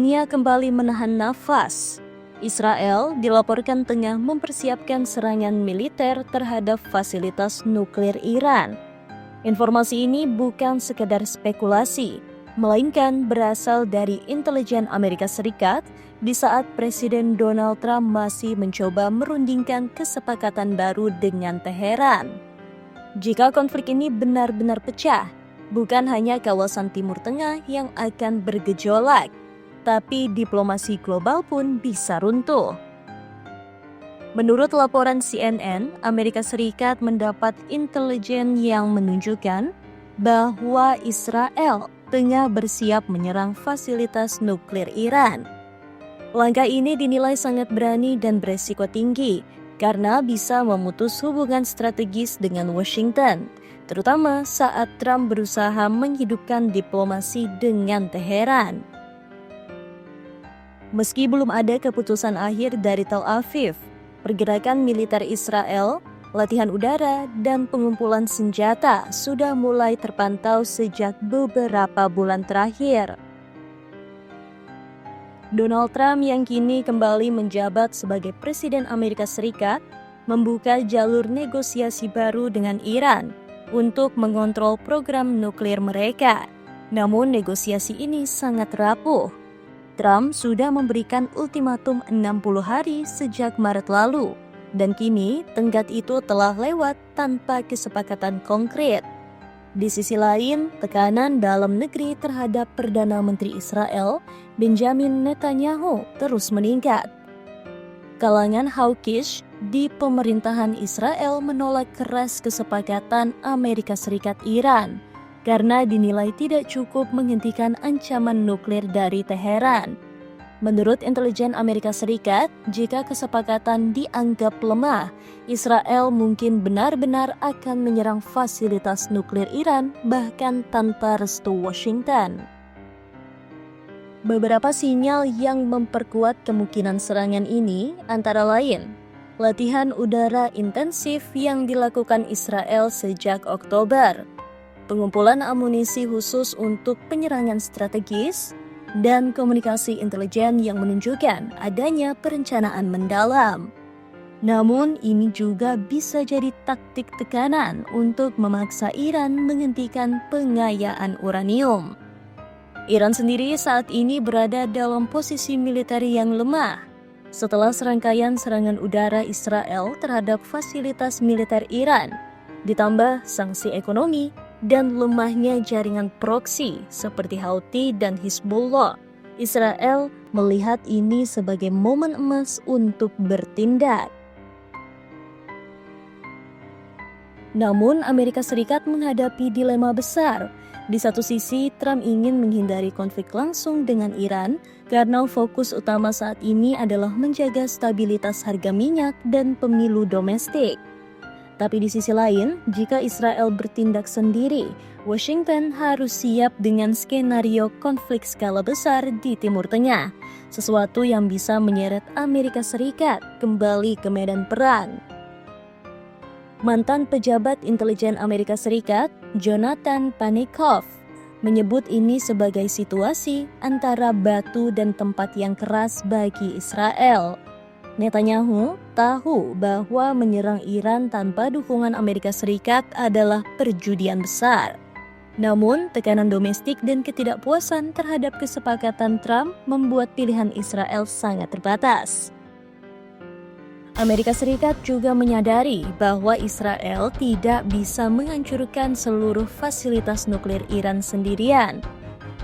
dunia kembali menahan nafas. Israel dilaporkan tengah mempersiapkan serangan militer terhadap fasilitas nuklir Iran. Informasi ini bukan sekedar spekulasi, melainkan berasal dari intelijen Amerika Serikat di saat Presiden Donald Trump masih mencoba merundingkan kesepakatan baru dengan Teheran. Jika konflik ini benar-benar pecah, bukan hanya kawasan Timur Tengah yang akan bergejolak, tapi diplomasi global pun bisa runtuh. Menurut laporan CNN, Amerika Serikat mendapat intelijen yang menunjukkan bahwa Israel tengah bersiap menyerang fasilitas nuklir Iran. Langkah ini dinilai sangat berani dan beresiko tinggi karena bisa memutus hubungan strategis dengan Washington, terutama saat Trump berusaha menghidupkan diplomasi dengan Teheran. Meski belum ada keputusan akhir dari Tel Aviv, pergerakan militer Israel, latihan udara, dan pengumpulan senjata sudah mulai terpantau sejak beberapa bulan terakhir. Donald Trump yang kini kembali menjabat sebagai Presiden Amerika Serikat membuka jalur negosiasi baru dengan Iran untuk mengontrol program nuklir mereka. Namun negosiasi ini sangat rapuh. Trump sudah memberikan ultimatum 60 hari sejak Maret lalu, dan kini tenggat itu telah lewat tanpa kesepakatan konkret. Di sisi lain, tekanan dalam negeri terhadap Perdana Menteri Israel, Benjamin Netanyahu, terus meningkat. Kalangan hawkish di pemerintahan Israel menolak keras kesepakatan Amerika Serikat-Iran, karena dinilai tidak cukup menghentikan ancaman nuklir dari Teheran. Menurut intelijen Amerika Serikat, jika kesepakatan dianggap lemah, Israel mungkin benar-benar akan menyerang fasilitas nuklir Iran bahkan tanpa restu Washington. Beberapa sinyal yang memperkuat kemungkinan serangan ini antara lain latihan udara intensif yang dilakukan Israel sejak Oktober, pengumpulan amunisi khusus untuk penyerangan strategis, dan komunikasi intelijen yang menunjukkan adanya perencanaan mendalam. Namun, ini juga bisa jadi taktik tekanan untuk memaksa Iran menghentikan pengayaan uranium. Iran sendiri saat ini berada dalam posisi militer yang lemah setelah serangkaian serangan udara Israel terhadap fasilitas militer Iran, ditambah sanksi ekonomi dan lemahnya jaringan proksi seperti Houthi dan Hizbullah. Israel melihat ini sebagai momen emas untuk bertindak. Namun Amerika Serikat menghadapi dilema besar. Di satu sisi, Trump ingin menghindari konflik langsung dengan Iran karena fokus utama saat ini adalah menjaga stabilitas harga minyak dan pemilu domestik. Tapi di sisi lain, jika Israel bertindak sendiri, Washington harus siap dengan skenario konflik skala besar di Timur Tengah, sesuatu yang bisa menyeret Amerika Serikat kembali ke medan perang. Mantan pejabat intelijen Amerika Serikat, Jonathan Panikoff, menyebut ini sebagai situasi antara batu dan tempat yang keras bagi Israel. Netanyahu tahu bahwa menyerang Iran tanpa dukungan Amerika Serikat adalah perjudian besar. Namun, tekanan domestik dan ketidakpuasan terhadap kesepakatan Trump membuat pilihan Israel sangat terbatas. Amerika Serikat juga menyadari bahwa Israel tidak bisa menghancurkan seluruh fasilitas nuklir Iran sendirian.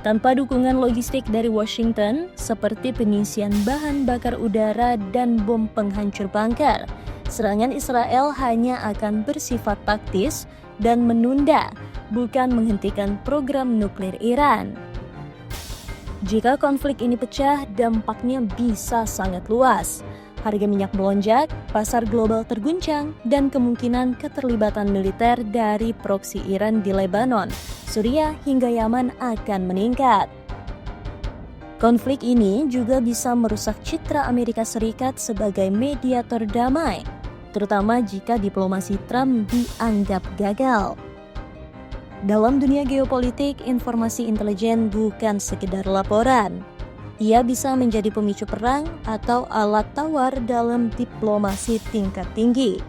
Tanpa dukungan logistik dari Washington, seperti pengisian bahan bakar udara dan bom penghancur bunker, serangan Israel hanya akan bersifat taktis dan menunda, bukan menghentikan program nuklir Iran. Jika konflik ini pecah, dampaknya bisa sangat luas. Harga minyak melonjak, pasar global terguncang, dan kemungkinan keterlibatan militer dari proksi Iran di Lebanon, Suriah hingga Yaman akan meningkat. Konflik ini juga bisa merusak citra Amerika Serikat sebagai mediator damai, terutama jika diplomasi Trump dianggap gagal. Dalam dunia geopolitik, informasi intelijen bukan sekedar laporan. Ia bisa menjadi pemicu perang atau alat tawar dalam diplomasi tingkat tinggi.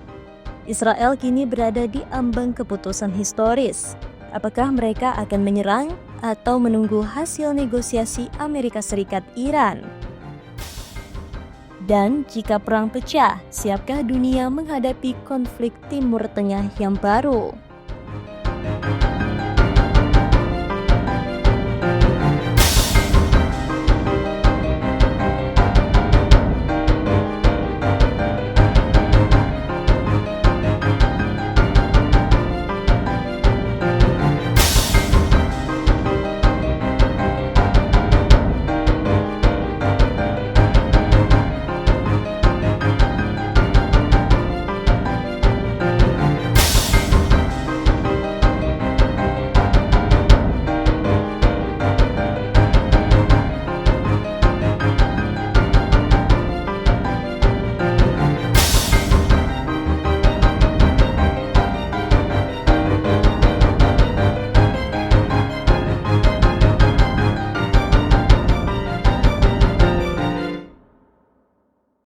Israel kini berada di ambang keputusan historis. Apakah mereka akan menyerang atau menunggu hasil negosiasi Amerika Serikat-Iran? Dan jika perang pecah, siapkah dunia menghadapi konflik Timur Tengah yang baru?